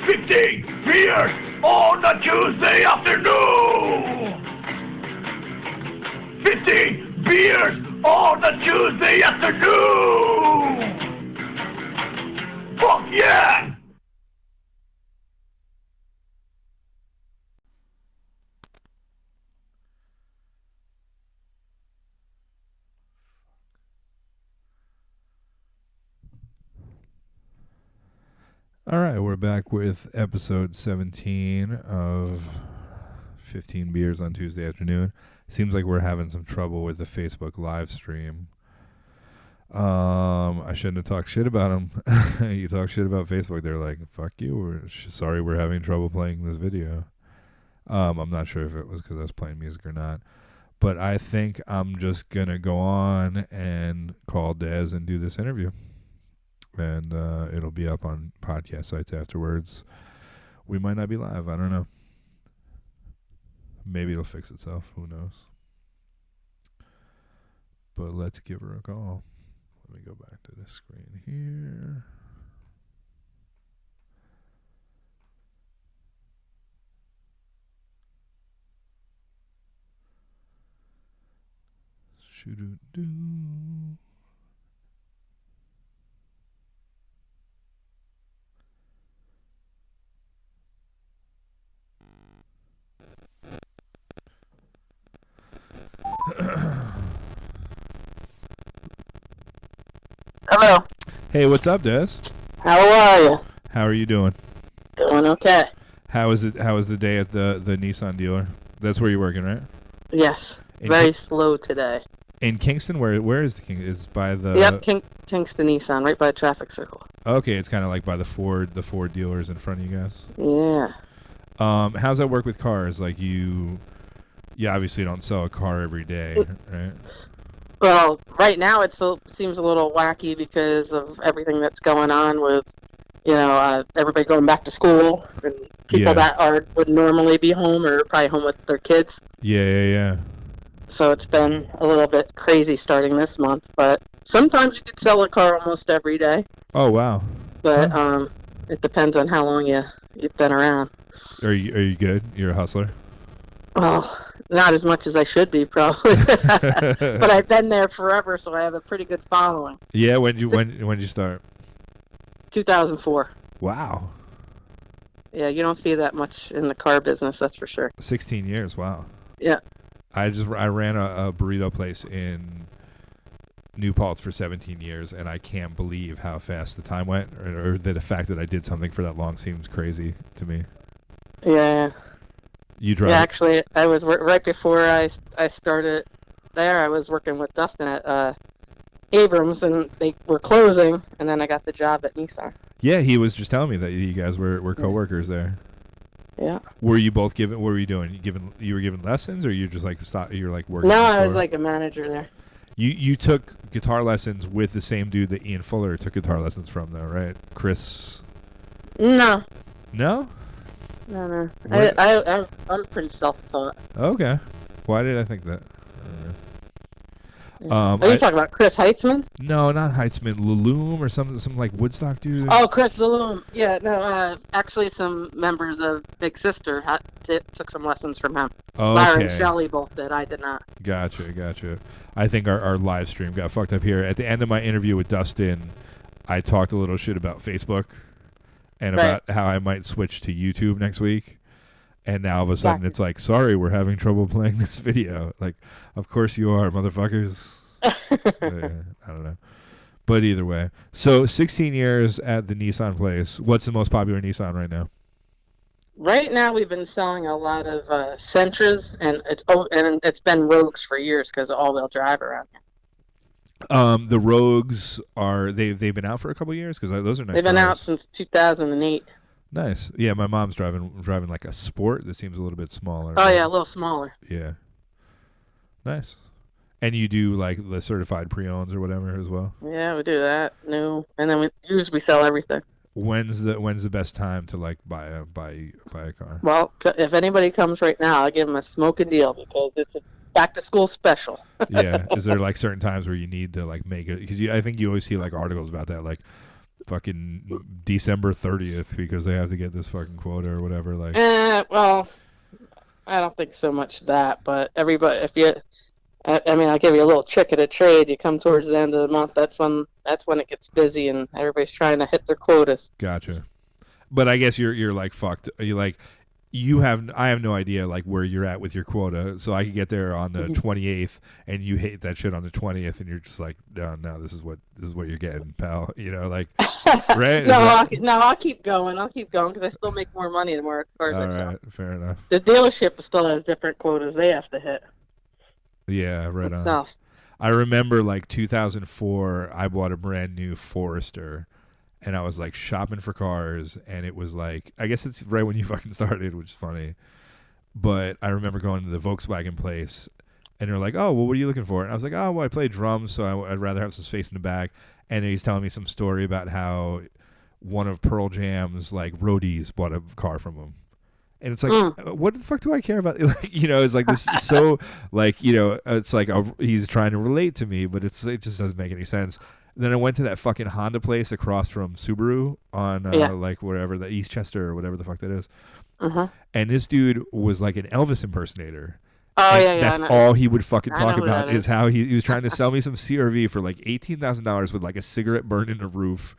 15 beers on a Tuesday afternoon. 15 beers on a Tuesday afternoon. Fuck yeah! All right, we're back with episode 17 of 15 Beers on Tuesday afternoon. Seems like we're having some trouble with the Facebook live stream. I shouldn't have talked shit about them. You talk shit about Facebook, they're like, fuck you, sorry we're having trouble playing this video. I'm not sure if it was because I was playing music or not. But I think I'm just going to go on and call Dez and do this interview. And it'll be up on podcast sites afterwards. We might not be live. I don't know. Maybe it'll fix itself. Who knows? But let's give her a call. Let me go back to this screen here. Shoo-doo-doo. Hello. Hey, what's up, Des? How are you? How are you doing? Doing okay. How was the day at the Nissan dealer? That's where you're working, right? Yes. Very slow today. In Kingston, where is the King? Is by the Yep, Kingston Nissan, right by the traffic circle. Okay, it's kind of like by the Ford dealers in front of you guys. Yeah. How's that work with cars? Like you obviously don't sell a car every day, right? Well, right now it seems a little wacky because of everything that's going on with, everybody going back to school and people that would normally be home or probably home with their kids. Yeah. So it's been a little bit crazy starting this month, but sometimes you could sell a car almost every day. Oh wow! But it depends on how long you've been around. Are you good? You're a hustler? Well, not as much as I should be, probably. But I've been there forever, so I have a pretty good following. Yeah, when you start? 2004. Wow. Yeah, you don't see that much in the car business, that's for sure. 16 years, wow. Yeah. I ran a burrito place in New Paltz for 17 years, and I can't believe how fast the time went, or the fact that I did something for that long seems crazy to me. Yeah. You drive? Yeah, actually, I was right before I started there. I was working with Dustin at Abrams, and they were closing, and then I got the job at Nissan. Yeah, he was just telling me that you guys were co-workers there. Yeah. Were you both given? What were you doing? You were giving lessons, or you just like stop? You were like working? No, I was like a manager there. You took guitar lessons with the same dude that Ian Fuller took guitar lessons from, though, right? Chris. No. No. No. I'm pretty self-taught. Okay. Why did I think that? Are you talking about Chris Heitzman? No, not Heitzman. Laloom or some like Woodstock dude. Oh, Chris Laloom. Yeah, no. Actually, some members of Big Sister took some lessons from him. Okay. Larry and Shelley both did. I did not. Gotcha. I think our live stream got fucked up here. At the end of my interview with Dustin, I talked a little shit about Facebook and about how I might switch to YouTube next week. And now all of a sudden it's like, sorry, we're having trouble playing this video. Like, of course you are, motherfuckers. I don't know. But either way. So 16 years at the Nissan place. What's the most popular Nissan right now? Right now we've been selling a lot of Sentras, and it's been Rogues for years because of all-wheel drive around here. The Rogues they've been out for a couple years because those are nice. They've been cars. out since 2008. Nice. Yeah, my mom's driving like a Sport that seems a little bit smaller. Oh yeah, a little smaller. Yeah. Nice. And you do like the certified pre-owns or whatever as well? Yeah, we do that. No, and then we sell everything. When's the best time to like buy a car? Well, if anybody comes right now, I'll give them a smoking deal because it's a back to school special. Yeah. Is there like certain times where you need to like make it? Because I think you always see like articles about that, like fucking December 30th because they have to get this fucking quota or whatever. Like, well, I don't think so much that, but everybody, if you, I mean, I'll give you a little trick of the trade. You come towards the end of the month, that's when it gets busy and everybody's trying to hit their quotas. Gotcha. But I guess you're like fucked. I have no idea like where you're at with your quota, so I could get there on the 28th, and you hate that shit on the 20th, and you're just like, no, this is what you're getting, pal. You know, like, right? I'll keep going. I'll keep going because I still make more money the more cars I sell. All right, fair enough. The dealership still has different quotas they have to hit. Yeah, right itself. on. I remember like 2004, I bought a brand new Forester. And I was like shopping for cars, and it was like, I guess it's right when you fucking started, which is funny. But I remember going to the Volkswagen place, and they're like, "Oh, well, what are you looking for?" And I was like, "Oh, well, I play drums, so I'd rather have some space in the back." And he's telling me some story about how one of Pearl Jam's like roadies bought a car from him. And it's like, what the fuck do I care about? It's like this is so like, it's like he's trying to relate to me, but it just doesn't make any sense. Then I went to that fucking Honda place across from Subaru on like wherever, the Eastchester or whatever the fuck that is. And this dude was like an Elvis impersonator. Oh, and that's all he would fucking talk about is how he was trying to sell me some CRV for like $18,000 with like a cigarette burned in the roof.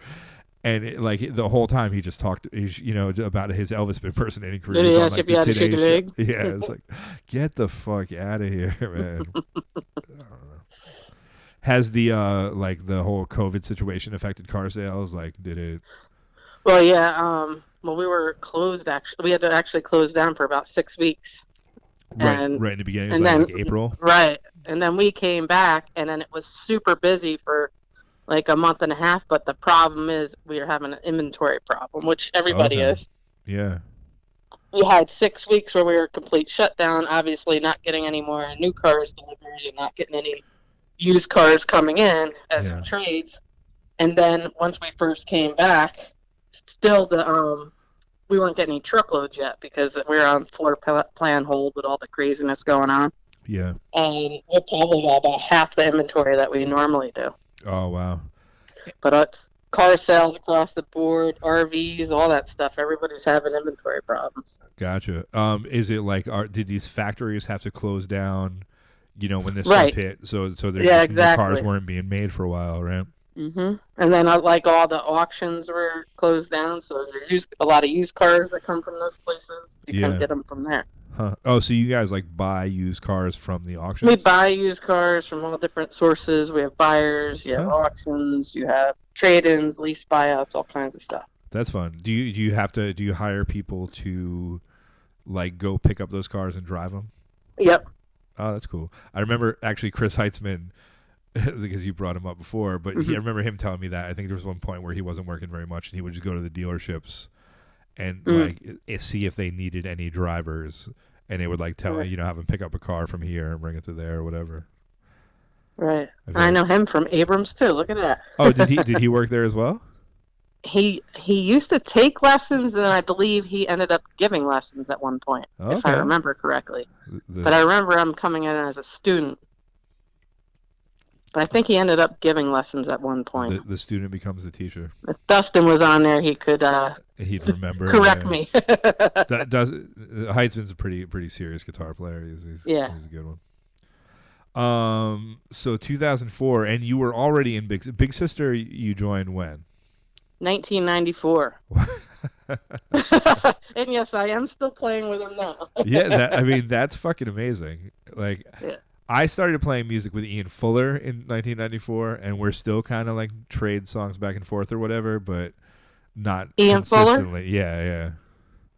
And like the whole time he just talked, about his Elvis impersonating career. Did he ask if you had a sugar leg? Yeah, it's like, get the fuck out of here, man. I don't know. Has the like the whole COVID situation affected car sales? Like, did it? Well, yeah. Well, we were closed. Actually, we had to actually close down for about 6 weeks. Right in the beginning, and then like April. Right, and then we came back, and then it was super busy for like a month and a half. But the problem is we are having an inventory problem, which everybody is. Yeah. We had 6 weeks where we were complete shutdown. Obviously, not getting any more new cars delivered, and not getting any used cars coming in as in trades. And then once we first came back, still we weren't getting any truckloads yet because we were on floor plan hold with all the craziness going on. Yeah. And we're probably about half the inventory that we normally do. Oh, wow. But it's car sales across the board, RVs, all that stuff. Everybody's having inventory problems. Gotcha. Is it like, did these factories have to close down when this stuff hit, so there's cars weren't being made for a while, right? And then like all the auctions were closed down, so there's a lot of used cars that come from those places. You can get them from there. Huh. Oh, so you guys like buy used cars from the auctions? We buy used cars from all different sources. We have buyers, you have auctions, you have trade-ins, lease buyouts, all kinds of stuff. That's fun. Do you hire people to like go pick up those cars and drive them? Yep. Oh, that's cool. I remember actually Chris Heitzman, because you brought him up before, but I remember him telling me that. I think there was one point where he wasn't working very much, and he would just go to the dealerships and like see if they needed any drivers, and they would like tell have him pick up a car from here and bring it to there or whatever. Right. I know him from Abrams too. Look at that. Oh, did he work there as well? He used to take lessons, and I believe he ended up giving lessons at one point, if I remember correctly. But I remember him coming in as a student. But I think he ended up giving lessons at one point. The student becomes the teacher. If Dustin was on there, he could he'd remember. Correct me. Heitzman's a pretty serious guitar player. He's a good one. So 2004, and you were already in Big Sister. You joined when? 1994. And yes, I am still playing with him now. That's fucking amazing. Like, I started playing music with Ian Fuller in 1994, and we're still kind of like trade songs back and forth or whatever, but not Ian consistently. Fuller? Yeah.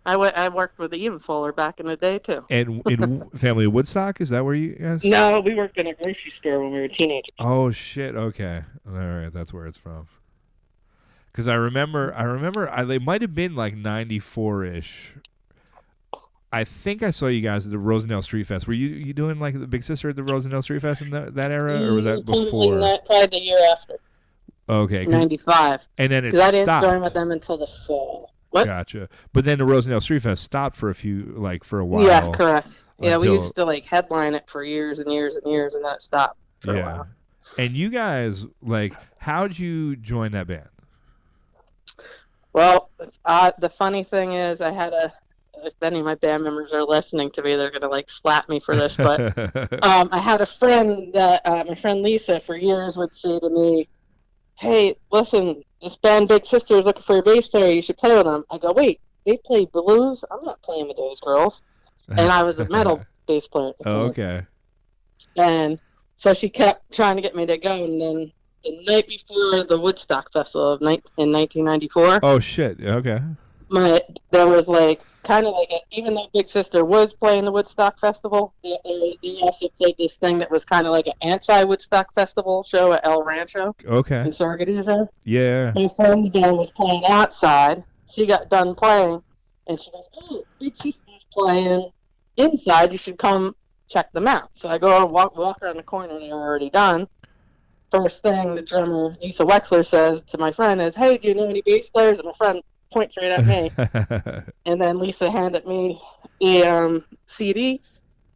I worked with Ian Fuller back in the day too. And in Family of Woodstock, is that where you guys? No, we worked in a grocery store when we were teenagers. Oh shit! Okay, all right, that's where it's from. Because I remember, they might have been like 94-ish. I think I saw you guys at the Rosendale Street Fest. Were you doing like the Big Sister at the Rosendale Street Fest in that era, or was that before? Probably the year after. Okay. 95. And then it stopped. I didn't join with them until the fall. What? Gotcha. But then the Rosendale Street Fest stopped for a while. Yeah, correct. Yeah, we used to like headline it for years and years and years, and then it stopped for a while. And you guys, like, how'd you join that band? Well, the funny thing is, I had if any of my band members are listening to me, they're gonna like slap me for this. But I had a friend that my friend Lisa for years would say to me, "Hey, listen, this band Big Sister is looking for a bass player. You should play with them." I go, "Wait, they play blues? I'm not playing with those girls." And I was a metal bass player at the time. Okay. And so she kept trying to get me to go, and then the night before the Woodstock Festival in 1994. Oh shit. Okay. There was like kind of like even though Big Sister was playing the Woodstock Festival, they also played this thing that was kind of like an anti-Woodstock Festival show at El Rancho Okay. in Sargadezo. Yeah. My friend's band was playing outside. She got done playing, and she goes, "Oh, Big Sister's playing inside. You should come check them out." So I go and walk around the corner. They were already done. First thing the drummer Lisa Wexler says to my friend is, "Hey, do you know any bass players?" And my friend points right at me. And then Lisa handed me a CD,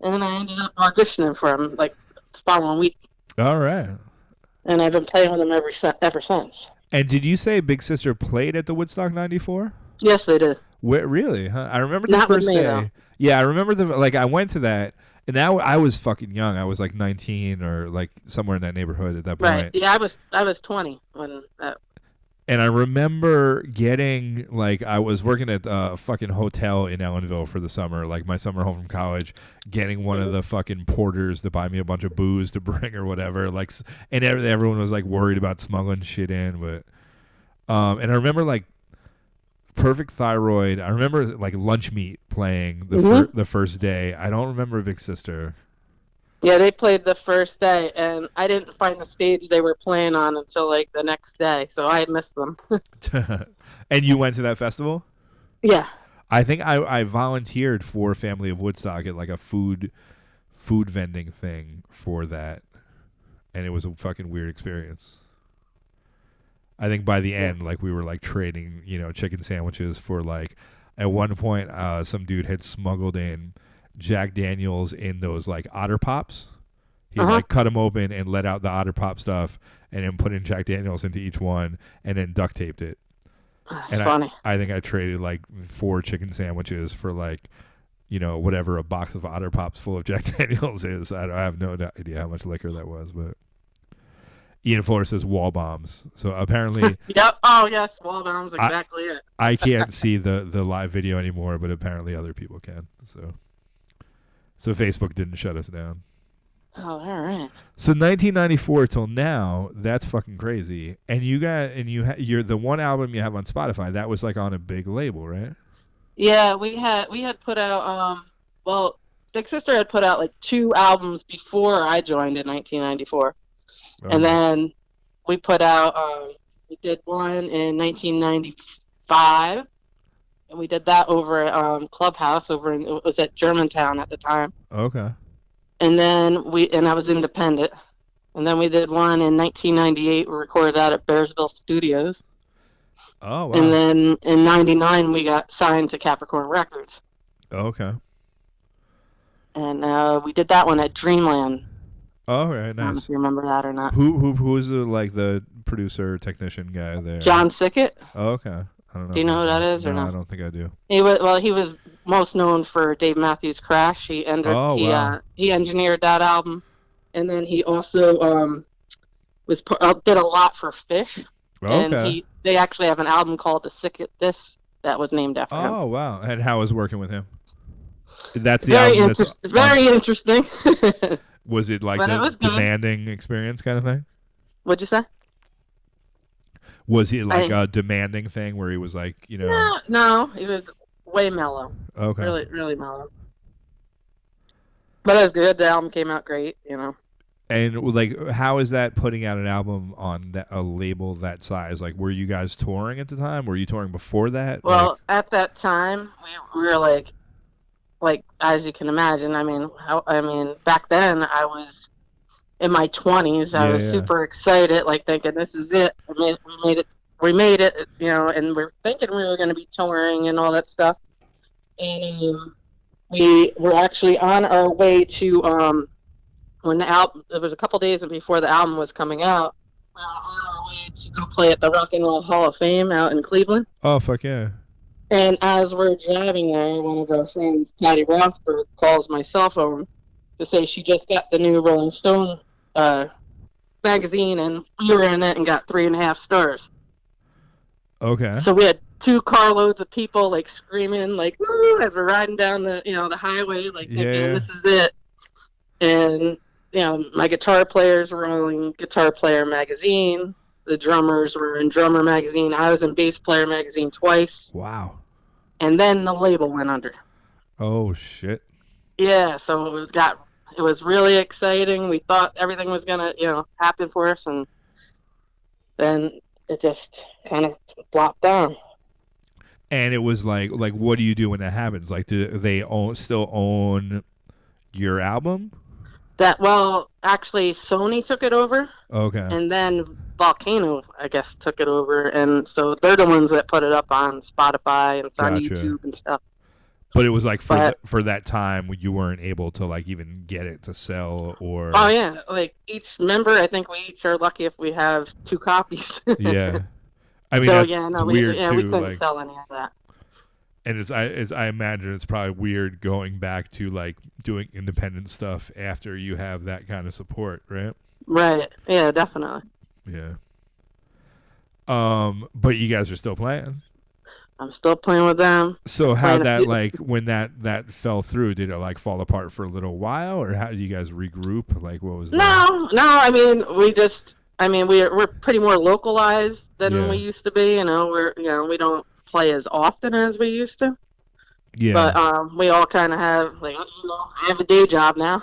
and then I ended up auditioning for him like the following week. All right. And I've been playing with them ever since. And did you say Big Sister played at the Woodstock '94? Yes, they did. Where, really? Huh? I remember the Not with first me, day. though. Yeah, I remember I went to that, and now I was fucking young. I was like 19 or like somewhere in that neighborhood at that point. Right. Yeah, I was 20 when that. And I remember getting, like, I was working at a fucking hotel in Ellenville for the summer, like my summer home from college, getting one of the fucking porters to buy me a bunch of booze to bring or whatever. Like, and everyone was like worried about smuggling shit in, but, and I remember like Perfect Thyroid. I remember like Lunch Meat playing the first day. I don't remember Big Sister. Yeah, they played the first day, and I didn't find the stage they were playing on until like the next day, so I missed them. And you went to that festival? Yeah. I think I volunteered for Family of Woodstock at like a food vending thing for that, and it was a fucking weird experience. I think by the end, like we were like trading, chicken sandwiches for like, at one point, some dude had smuggled in Jack Daniels in those like Otter Pops. He like cut them open and let out the Otter Pop stuff, and then put in Jack Daniels into each one, and then duct taped it. That's funny. I think I traded like 4 chicken sandwiches for like, whatever a box of Otter Pops full of Jack Daniels is. I have no idea how much liquor that was, but Ian Fuller says wall bombs. So apparently, yep. Oh yes, wall bombs. Exactly it. I can't see the live video anymore, but apparently other people can. So Facebook didn't shut us down. Oh, all right. So 1994 till now, that's fucking crazy. And you're the one album you have on Spotify that was like on a big label, right? Yeah, we had put out Big Sister had put out like 2 albums before I joined in 1994, and then we put out we did one in 1995. And we did that over at Clubhouse it was at Germantown at the time. Okay. And then I was independent. And then we did one in 1998. We recorded that at Bearsville Studios. Oh, wow. And then in 99 we got signed to Capricorn Records. Okay. And we did that one at Dreamland. Oh, right, nice. I don't know if you remember that or not. Who was the producer technician guy there? John Sickett. Oh, okay. I don't know. Do you know who that is or not? I don't think I do. He was most known for Dave Matthews' Crash. He engineered that album, and then he also did a lot for Fish. Okay. And they actually have an album called The Sickett This that was named after him. Oh, wow. And how was working with him? That's the very album. Very interesting. Was it like a demanding experience kind of thing? What'd you say? Was he like a demanding thing where he was like, No, he was way mellow. Okay. Really, really mellow. But it was good. The album came out great, And like, how is that putting out an album on a label that size? Like, were you guys touring at the time? Were you touring before that? Well, at that time, we were like as you can imagine. I mean, back then I was in my 20s. I was super excited, like thinking this is it. We made it, and we're thinking we were going to be touring and all that stuff. And we were actually on our way to when the album. It was a couple days before the album was coming out. we're on our way to go play at the Rock and Roll Hall of Fame out in Cleveland. Oh, fuck yeah. And as we're driving there, one of our friends, Patty Rothberg, calls my cell phone to say she just got the new Rolling Stone magazine, and we were in it and got 3.5 stars. Okay. So we had 2 carloads of people like screaming, like woo, as we're riding down the highway, like thinking this is it. And my guitar players were in Guitar Player magazine. The drummers were in Drummer magazine. I was in Bass Player magazine twice. Wow. And then the label went under. Oh shit. Yeah, so it was really exciting. We thought everything was gonna happen for us, and then it just kind of flopped down. And it was like what do you do when that happens? Like, do they still own your album? Actually, Sony took it over. Okay. And then Volcano, I guess, took it over, and so they're the ones that put it up on Spotify and it's on YouTube and stuff. But it was like for that time you weren't able to like even get it to sell or. Oh yeah, like each member, I think we each are lucky if we have 2 copies. Yeah, I mean weird too. We couldn't sell any of that. And I imagine it's probably weird going back to like doing independent stuff after you have that kind of support, right? Right. Yeah, definitely. Yeah. But you guys are still playing. I'm still playing with them. So how that like when that fell through, did it like fall apart for a little while, or how did you guys regroup? Like what was? No. I mean, we're pretty more localized than we used to be. We don't play as often as we used to. Yeah. But we all kind of have I have a day job now.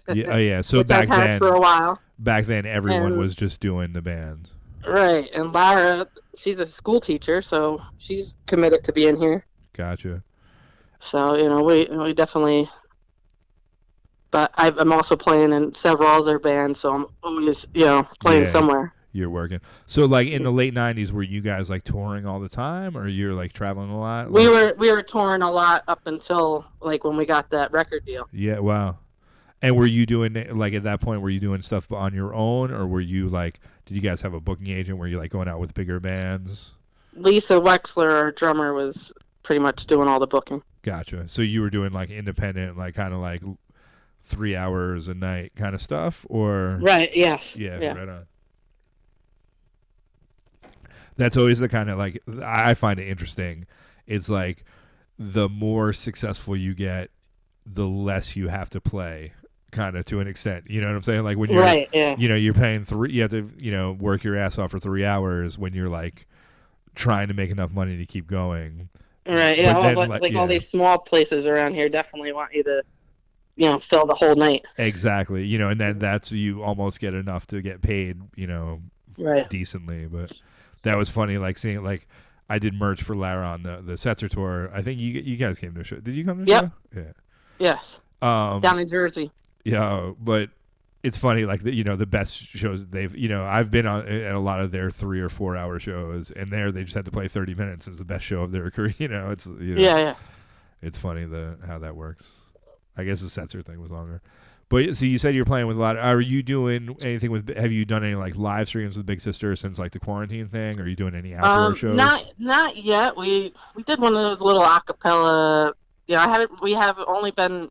Yeah. So back then, for a while. Back then, everyone was just doing the band. Right, and Lara, she's a school teacher, so she's committed to being here. Gotcha. So we definitely. But I'm also playing in several other bands, so I'm always playing somewhere. You're working. So like in the late '90s, were you guys like touring all the time, or you're like traveling a lot? We were touring a lot up until like when we got that record deal. Yeah. Wow. And were you doing like at that point? Were you doing stuff on your own, or were you like? Did you guys have a booking agent? Were you like going out with bigger bands? Lisa Wexler, our drummer, was pretty much doing all the booking. Gotcha. So you were doing like independent, like kind of like 3 hours a night kind of stuff, or right? Yes. Yeah. Right on. That's always the kind of like I find it interesting. It's like the more successful you get, the less you have to play. Kind of to an extent, you know what I'm saying? Like when you're, right, yeah. You're paying you have to, work your ass off for 3 hours when you're like trying to make enough money to keep going. Right, yeah. All these small places around here definitely want you to, fill the whole night. Exactly, and then that's you almost get enough to get paid, right, decently. But that was funny, like seeing it. Like I did merch for Lara on the Setzer tour. I think you guys came to a show. Did you come to the show? Yeah. Yes. Down in Jersey. Yeah, but it's funny, like the best shows they've, I've been on at a lot of their 3 or 4 hour shows, and they just had to play 30 minutes. It's the best show of their career. It's yeah. It's funny how that works. I guess the Setzer thing was longer, but so you said you're playing with a lot. Are you doing anything with? Have you done any like live streams with Big Sister since like the quarantine thing? Are you doing any outdoor shows? Not yet. We did one of those little acapella. We have only been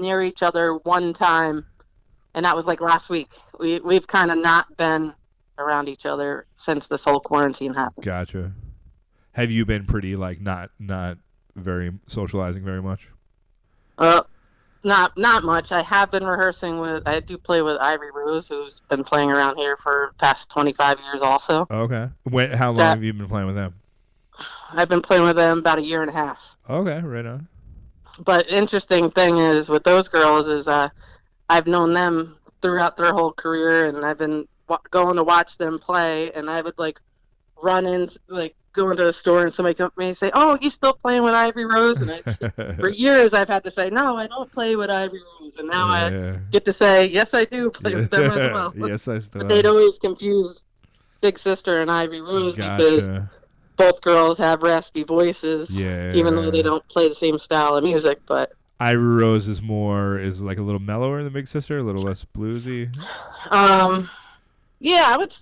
near each other one time, and that was like last week. We've kind of not been around each other since this whole quarantine happened. Gotcha. Have you been pretty like not very socializing very much? Not much. I have been rehearsing I do play with Ivory Rose, who's been playing around here for the past 25 years also. Okay. How long have you been playing with them? I've been playing with them about 1.5 years. Okay, right on. But interesting thing is with those girls is I've known them throughout their whole career, and I've been going to watch them play, and I would like run in, like go into a store and somebody come up to me and say, "Oh, you still playing with Ivory Rose?" And for years I've had to say, "No, I don't play with Ivory Rose," and now I get to say, "Yes, I do play with them as well." Yes, I still. But they'd always confuse Big Sister and Ivory Rose because both girls have raspy voices, even though they don't play the same style of music. But Ivory Rose is like a little mellower than Big Sister, a little less bluesy. Yeah, I would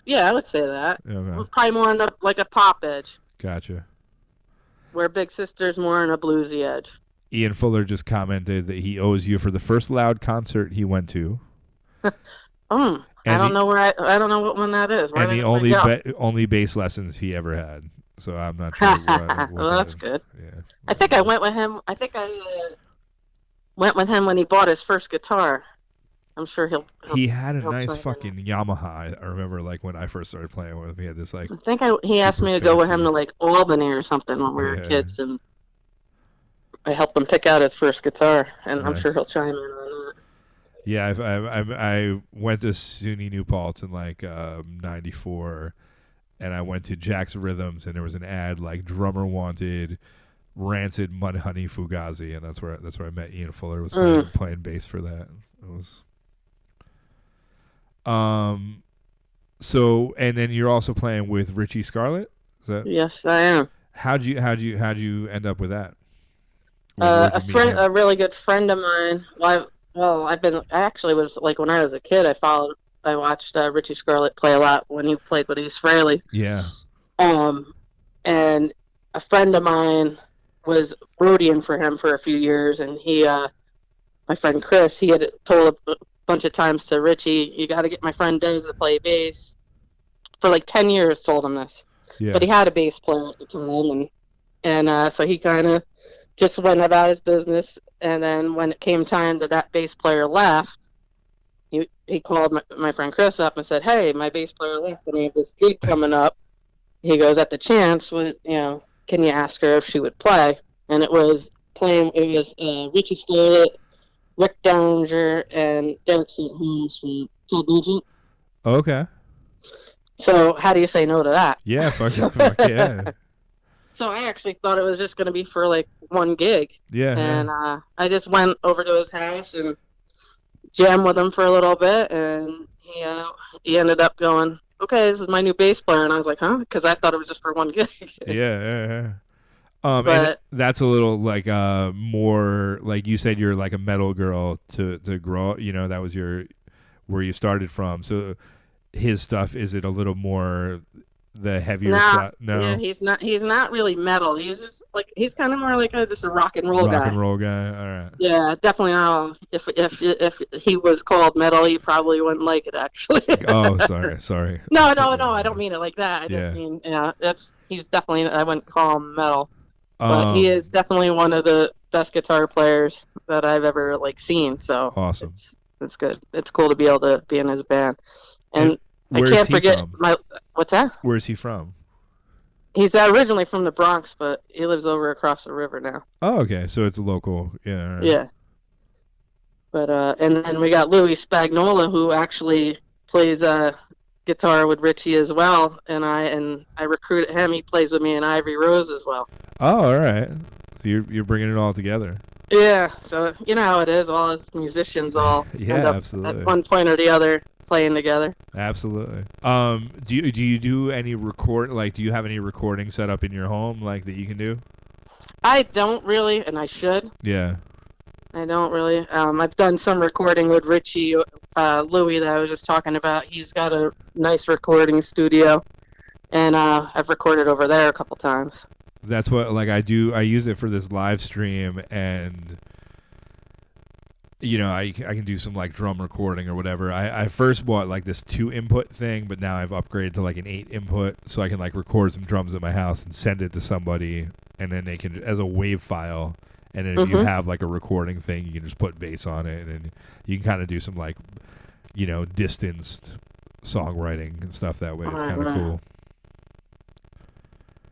say that. Okay. Probably more on the like a pop edge, Gotcha. where Big Sister's more on a bluesy edge. Ian Fuller just commented that he owes you for the first Loud concert he went to. I don't know I don't know what one that is. Where And the only bass lessons he ever had. So I'm not sure what Well, that's good. Yeah. I think I went with him. I think I went with him when he bought his first guitar. I'm sure he'll He had a he'll nice play fucking Yamaha. I remember like when I first started playing with him, he had this like I think he asked me to go with him to like Albany or something when we were Yeah. kids, and I helped him pick out his first guitar, and I'm Nice. sure he'll chime in on that. Yeah, I went to SUNY New Paltz in like '94, and I went to Jack's Rhythms, and there was an ad like drummer wanted, Rancid Mudhoney Fugazi, and that's where I met Ian Fuller. Was playing bass for that. It was. So and then you're also playing with Richie Scarlett. Is that? Yes, I am. How'd you end up with that? A really good friend of mine. I actually was like when I was a kid. I watched Richie Scarlett play a lot when he played with East Fraley. Yeah. And a friend of mine was roadieing for him for a few years, and my friend Chris, he had told a bunch of times to Richie, "You got to get my friend Dez to play bass." For like 10 years, told him this. Yeah. But he had a bass player at the time, and so he kind of just went about his business. And then when it came time that bass player left, he called my friend Chris up and said, "Hey, my bass player left, and I have this gig coming up." He goes, "At the chance, can you ask her if she would play?" And it was Richie Scarlett, Rick Derringer, and Derek St. Holmes from Ted Nugent. Okay. So how do you say no to that? Yeah, fuck yeah. So I actually thought it was just going to be for like one gig. Yeah. And I just went over to his house and jammed with him for a little bit, and he ended up going, "Okay, this is my new bass player," and I was like, "Huh?" Because I thought it was just for one gig. Yeah. And that's a little like more like you said you're like a metal girl to grow. That was where you started from. So his stuff, is it a little more the heavier stuff? No. Yeah, he's not really metal. He's just like he's kind of more like just a rock and roll guy. Rock and roll guy. All right. Yeah, definitely not. If he was called metal, he probably wouldn't like it actually. Oh, sorry. No, I don't mean it like that. I just mean he's definitely, I wouldn't call him metal. But he is definitely one of the best guitar players that I've ever seen. So awesome. It's good. It's cool to be able to be in his band. And I where's can't he forget from? What's that? Where's he from? He's originally from the Bronx, but he lives over across the river now. Oh, okay. So it's local. Yeah. Right. Yeah. But and then we got Louis Spagnola, who actually plays guitar with Richie as well, and I recruited him. He plays with me in Ivory Rose as well. Oh, all right. So you're bringing it all together. Yeah. So you know how it is. All us musicians all end up absolutely. at one point or the other playing together. Absolutely. Do you do any record? Like, do you have any recording set up in your home that you can do? I don't really, and I should. Yeah. I don't really. I've done some recording with Richie, Louis that I was just talking about. He's got a nice recording studio, and I've recorded over there a couple times. That's what I do. I use it for this live stream, and I can do some drum recording or whatever. I first bought this 2-input thing, but now I've upgraded to an 8-input, so I can record some drums at my house and send it to somebody, and then they can as a WAV file. And then if you have a recording thing, you can just put bass on it, and you can kind of do some distanced songwriting and stuff that way. It's kind of cool.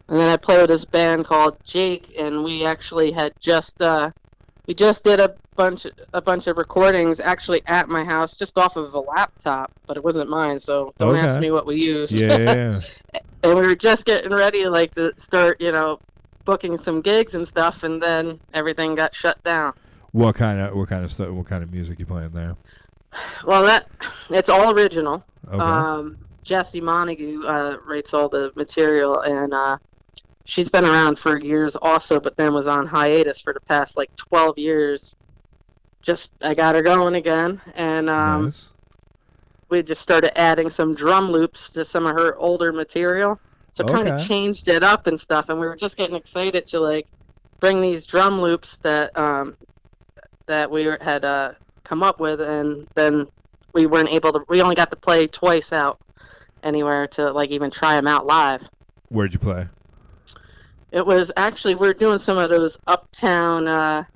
And then I play with this band called Jake, and we actually had just did a bunch of recordings actually at my house, just off of a laptop, but it wasn't mine, so don't ask me what we used. Yeah. And we were just getting ready to start, booking some gigs and stuff, and then everything got shut down. What kind of stuff? What kind of music you playing there? Well, it's all original. Okay. Jessie Montague writes all the material, and she's been around for years also, but then was on hiatus for the past 12 years. I got her going again, and nice. we just started adding some drum loops to some of her older material. So kind of Okay. changed it up and stuff. And we were just getting excited to like bring these drum loops that had come up with, and then we weren't able to. We only got to play twice out anywhere to like even try them out live. Where'd you play? It was actually we were doing some of those uptown.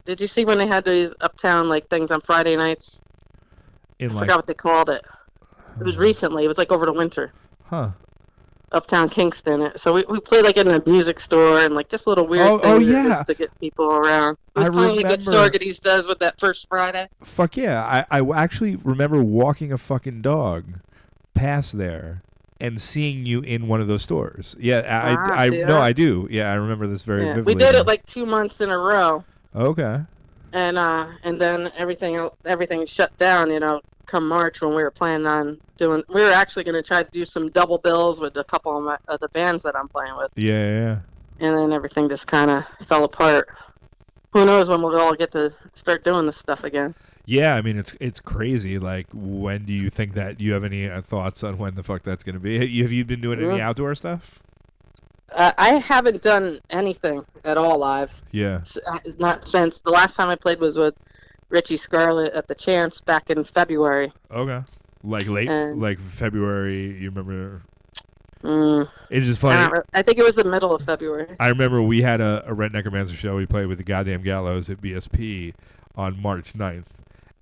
Did you see when they had these uptown like things on Friday nights? I forgot what they called it. It was recently. It was like over the winter. Huh. Uptown Kingston. So we played like in a music store and like just little weird things just to get people around. It was kind of like what Sorgaties does with that first Friday. Fuck yeah. I actually remember walking a fucking dog past there and seeing you in one of those stores. Yeah, I do. Yeah, I remember this very vividly. We did it like 2 months in a row. Okay. And then everything shut down, come March when we were planning on doing. We were actually going to try to do some double bills with a couple of the bands that I'm playing with. Yeah. And then everything just kind of fell apart. Who knows when we'll all get to start doing this stuff again? Yeah, I mean it's crazy. Like, when do you think that? You have any thoughts on when the fuck that's going to be? Have you been doing any outdoor stuff? I haven't done anything at all live. Yeah. Not since the last time I played was with Richie Scarlett at the Chance back in February. Okay. Like late, like February. You remember? It's just funny. I think it was the middle of February. I remember we had a Rednecker Manson show. We played with the goddamn Gallows at BSP on March 9th.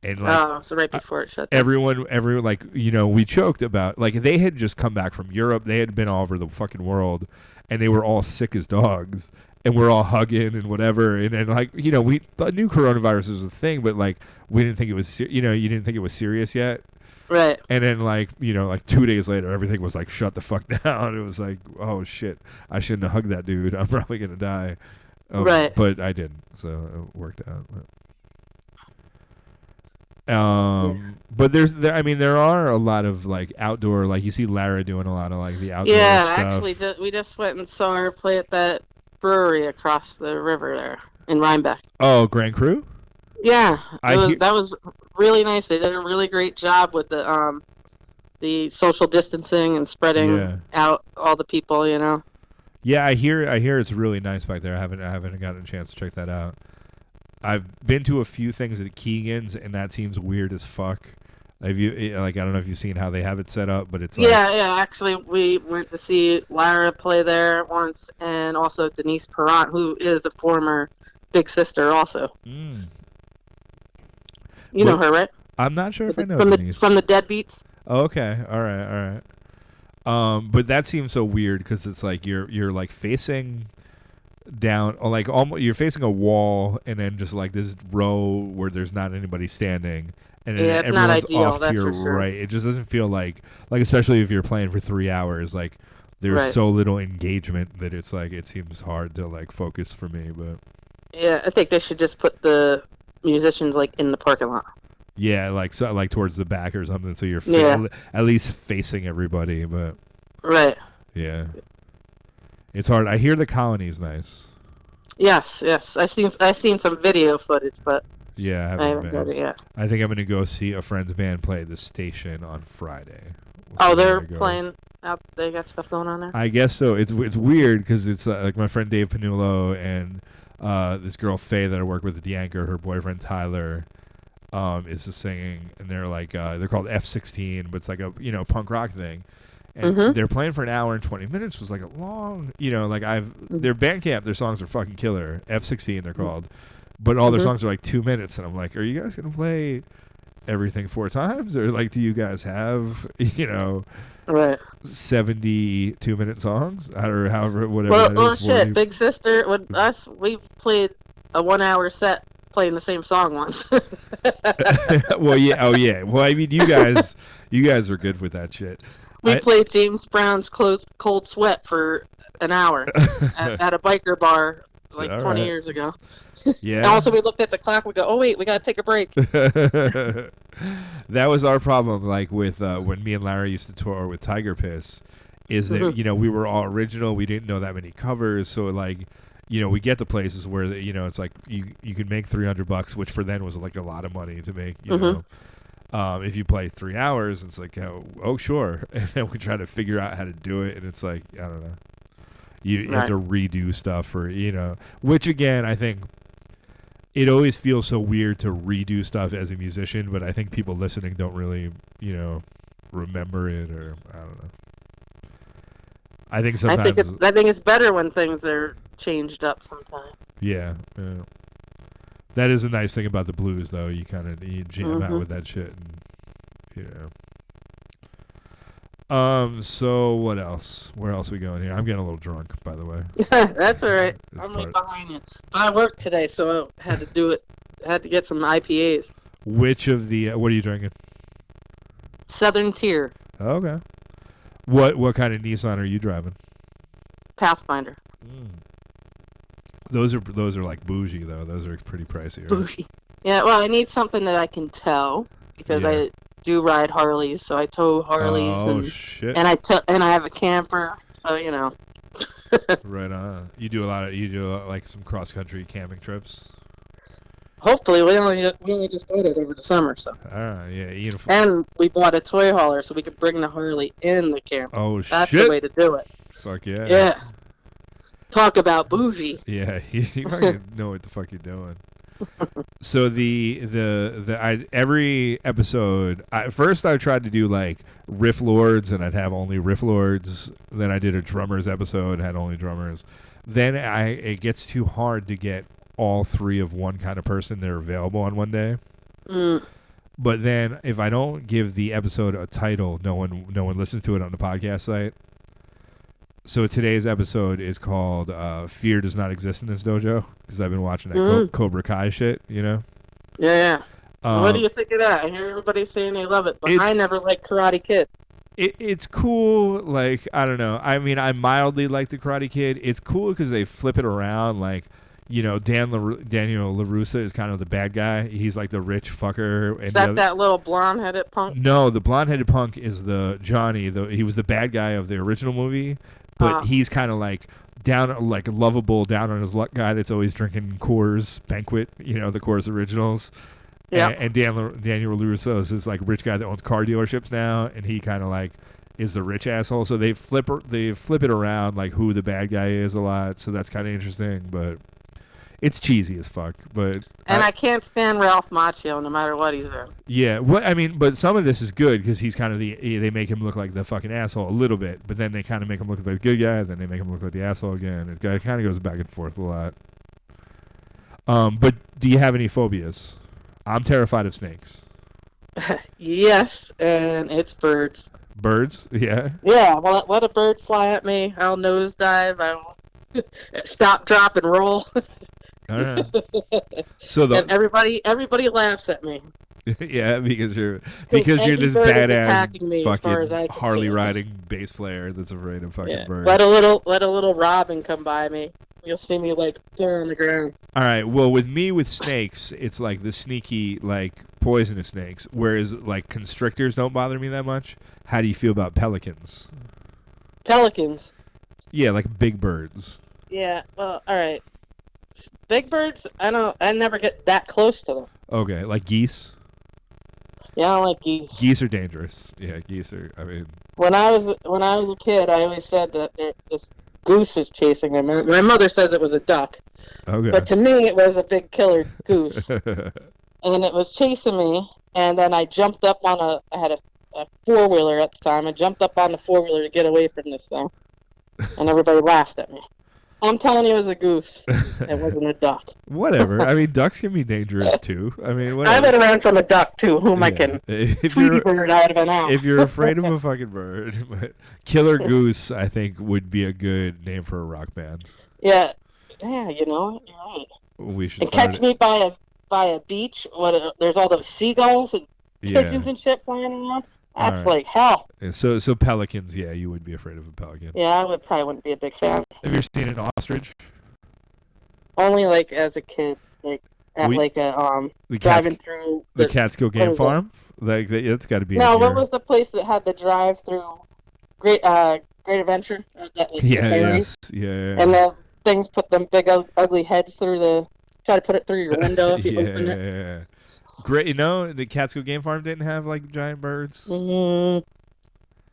And so right before it shut down. Everyone, like, we choked about, like, they had just come back from Europe. They had been all over the fucking world, and they were all sick as dogs, and we're all hugging and whatever. And like, we knew coronavirus was a thing, but like, we didn't think it was, you didn't think it was serious yet. Right. And then like, like 2 days later, everything was like, shut the fuck down. It was like, oh shit, I shouldn't have hugged that dude. I'm probably going to die. Right. But I didn't, so it worked out. But there are a lot of like outdoor, like you see Lara doing a lot of like the outdoor stuff. Yeah, actually, we just went and saw her play at that brewery across the river there in Rhinebeck. Oh, Grand Cru? Yeah, that was really nice. They did a really great job with the social distancing and spreading out all the people. Yeah, I hear it's really nice back there. I haven't gotten a chance to check that out. I've been to a few things at Keegan's, and that seems weird as fuck. Have you, like, I don't know if you've seen how they have it set up, but it's like... Yeah, actually, we went to see Lara play there once, and also Denise Perrant, who is a former Big Sister also. You know her, right? I'm not sure if I know Denise. From the Deadbeats. Oh, okay. All right. But that seems so weird, because it's like you're like facing... down, or like almost you're facing a wall, and then just like this row where there's not anybody standing, and then it's everyone's not ideal, off to your sure. right. It just doesn't feel like especially if you're playing for 3 hours, like there's so little engagement that it's like it seems hard to like focus for me. But yeah, I think they should just put the musicians like in the parking lot. Yeah, like towards the back or something, so you're at least facing everybody. But yeah. It's hard. I hear the Colony's nice. Yes. I've seen some video footage, but I haven't got it yet. I think I'm gonna go see a friend's band play at the Station on Friday. They're playing out. They got stuff going on there. I guess so. It's weird because it's like my friend Dave Panulo and this girl Faye that I work with at the Anchor. Her boyfriend Tyler is just singing, and they're like they're called F16, but it's like a punk rock thing. And they're playing for an hour and 20 minutes. Was like a long, their Bandcamp, their songs are fucking killer. F16 they're called, but all their songs are like 2 minutes, and I'm like, are you guys gonna play everything 4 times, or like do you guys have 72-minute songs or however whatever? Well, shit, Big Sister with us, we played a 1 hour set playing the same song once. Well, well, I mean, you guys are good with that shit. We played James Brown's Cold Sweat for an hour at a biker bar like 20 years ago. Yeah. And also we looked at the clock, we go, oh wait, we got to take a break. That was our problem, like with when me and Larry used to tour with Tiger Piss, is that, we were all original, we didn't know that many covers, so like, we get to places where, it's like you could make $300, which for then was like a lot of money to make, If you play 3 hours, it's like, oh, sure. And then we try to figure out how to do it, and it's like, I don't know. You have to redo stuff for, which again, I think it always feels so weird to redo stuff as a musician, but I think people listening don't really, remember it, or I don't know. I think sometimes I think it's better when things are changed up sometimes. Yeah. That is a nice thing about the blues, though. You kind of jam out with that shit, and So what else? Where else are we going here? I'm getting a little drunk, by the way. That's all right. I'm right behind you. But I worked today, so I had to do it. I had to get some IPAs. Which of the? What are you drinking? Southern Tier. Okay. What kind of Nissan are you driving? Pathfinder. Those are like bougie though. Those are pretty pricey. Right? Bougie. Yeah. Well, I need something that I can tow because I do ride Harleys, so I tow Harleys. Oh shit. And I have a camper, so Right on. You do like some cross country camping trips. Hopefully, we only just bought it over the summer, so. Yeah, uniform. And we bought a toy hauler so we could bring the Harley in the camper. Oh shit. That's the way to do it. Fuck yeah. Yeah. Talk about bougie. Yeah, you fucking know what the fuck you're doing. So every episode, first I tried to do like riff lords, and I'd have only riff lords. Then I did a drummers episode, had only drummers. Then it gets too hard to get all three of one kind of person that are available on one day. But then if I don't give the episode a title, no one listens to it on the podcast site. So today's episode is called Fear Does Not Exist in This Dojo, because I've been watching that Cobra Kai shit, Yeah. What do you think of that? I hear everybody saying they love it, but I never liked Karate Kid. It's cool, like, I don't know. I mean, I mildly like the Karate Kid. It's cool because they flip it around, like, Daniel LaRussa is kind of the bad guy. He's like the rich fucker. And is that little blonde-headed punk? No, the blonde-headed punk is the Johnny. He was the bad guy of the original movie. But he's kind of like lovable, down on his luck guy that's always drinking Coors Banquet, the Coors Originals. Yeah. And Daniel LaRusso is this like rich guy that owns car dealerships now, and he kind of like is the rich asshole. So they flip it around like who the bad guy is a lot. So that's kind of interesting, but it's cheesy as fuck. But I can't stand Ralph Macchio no matter what he's doing. Yeah, but some of this is good because he's kind of they make him look like the fucking asshole a little bit, but then they kind of make him look like the good guy, then they make him look like the asshole again. It kind of goes back and forth a lot. But do you have any phobias? I'm terrified of snakes. Yes, and it's birds. Birds? Yeah. Yeah. Well, let a bird fly at me. I'll nosedive. I'll stop, drop, and roll. All right. So and everybody laughs at me. Yeah, because you're this badass fucking Harley see. Riding bass player that's afraid of fucking birds. Let a little Robin come by me. You'll see me like throw on the ground. All right. Well, with snakes, it's like the sneaky like poisonous snakes, whereas like constrictors don't bother me that much. How do you feel about pelicans? Pelicans. Yeah, like big birds. Yeah. Well, all right. Big birds, I never get that close to them. Okay, like geese? Yeah, I don't like geese. Geese are dangerous. Yeah, geese are, I mean... When I was a kid, I always said that this goose was chasing me. My mother says it was a duck. Okay. But to me, it was a big killer goose. And it was chasing me, and then I jumped up on I had a four-wheeler at the time. I jumped up on the four-wheeler to get away from this thing. And everybody laughed at me. I'm telling you, it was a goose. It wasn't a duck. Whatever. I mean, ducks can be dangerous too. I mean, whatever. I would have ran from a duck too. Whom I can Tweety bird out of an owl. If you're afraid of a fucking bird, but Killer Goose, I think, would be a good name for a rock band. Yeah, you're right. We should. And catch me by a beach. There's all those seagulls and pigeons and shit flying around. That's right. Like hell. Yeah, so pelicans, yeah, you would be afraid of a pelican. Yeah, I probably wouldn't be a big fan. Have you ever seen an ostrich? Only like as a kid, like at driving through the Catskill Game Farm. Like it's got to be. No, what was the place that had the drive-through? Great Adventure. Yes. And the things put them big ugly heads through try to put it through your window if you open it. Yeah. Great, the Catskill Game Farm didn't have like giant birds.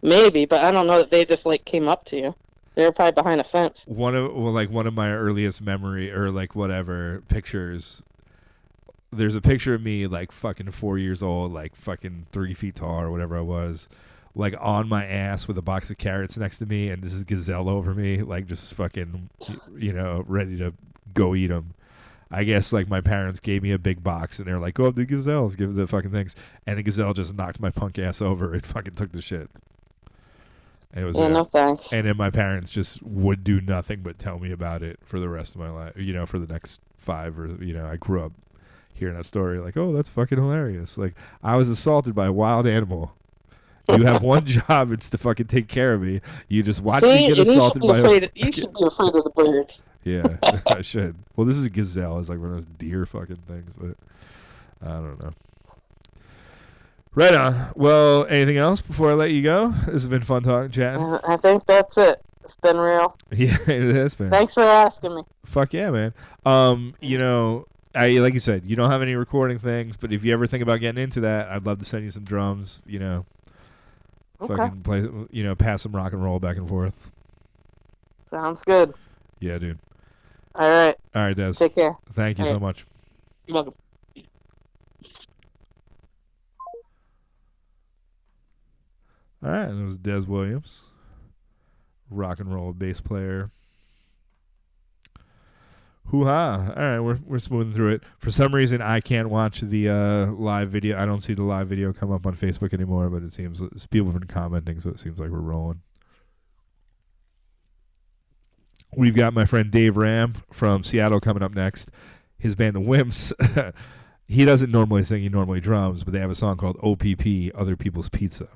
Maybe, but I don't know that they just like came up to you. They were probably behind a fence. One of my earliest memory or like whatever pictures. There's a picture of me like fucking 4 years old, like fucking 3 feet tall or whatever I was, like on my ass with a box of carrots next to me, and this is gazelle over me, like just fucking, ready to go eat them. I guess like my parents gave me a big box and they're like, "Oh, the gazelles, give the fucking things," and the gazelle just knocked my punk ass over. It fucking took the shit. It was no thanks. And then my parents just would do nothing but tell me about it for the rest of my life. For the next 5 or I grew up hearing that story like, oh, that's fucking hilarious. Like I was assaulted by a wild animal. You have one job, it's to fucking take care of me. You just watch me get assaulted by you should be afraid of the birds. Yeah, I should. Well, this is a gazelle. It's like one of those deer fucking things, but I don't know. Right on. Well, anything else before I let you go? This has been fun chatting. I think that's it. It's been real. Yeah, it has been. Thanks for asking me. Fuck yeah, man. Like you said, you don't have any recording things, but if you ever think about getting into that, I'd love to send you some drums. Okay. Fucking play. Pass some rock and roll back and forth. Sounds good. Yeah, dude. All right. All right, Dez. Take care. Thank you so much. You're welcome. All right, and it was Dez Williams, rock and roll bass player. Hoo-ha. All right, we're smoothing through it. For some reason, I can't watch the live video. I don't see the live video come up on Facebook anymore, but it seems people have been commenting, so it seems like we're rolling. We've got my friend Dave Ram from Seattle coming up next. His band, The Wimps. He doesn't normally sing, he normally drums, but they have a song called OPP, Other People's Pizza.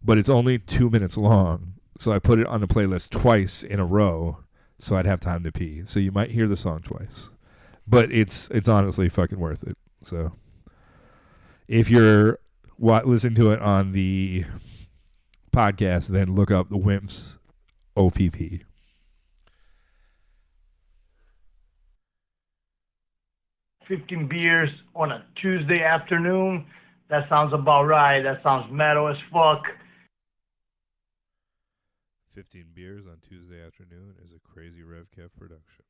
But it's only 2 minutes long, so I put it on the playlist twice in a row so I'd have time to pee. So you might hear the song twice. But it's honestly fucking worth it. So if you're listening to it on the podcast, then look up The Wimps OPP. "15 beers on a Tuesday afternoon. That sounds about right. That sounds metal as fuck. 15 beers on Tuesday afternoon is a Crazy Rev Kev production.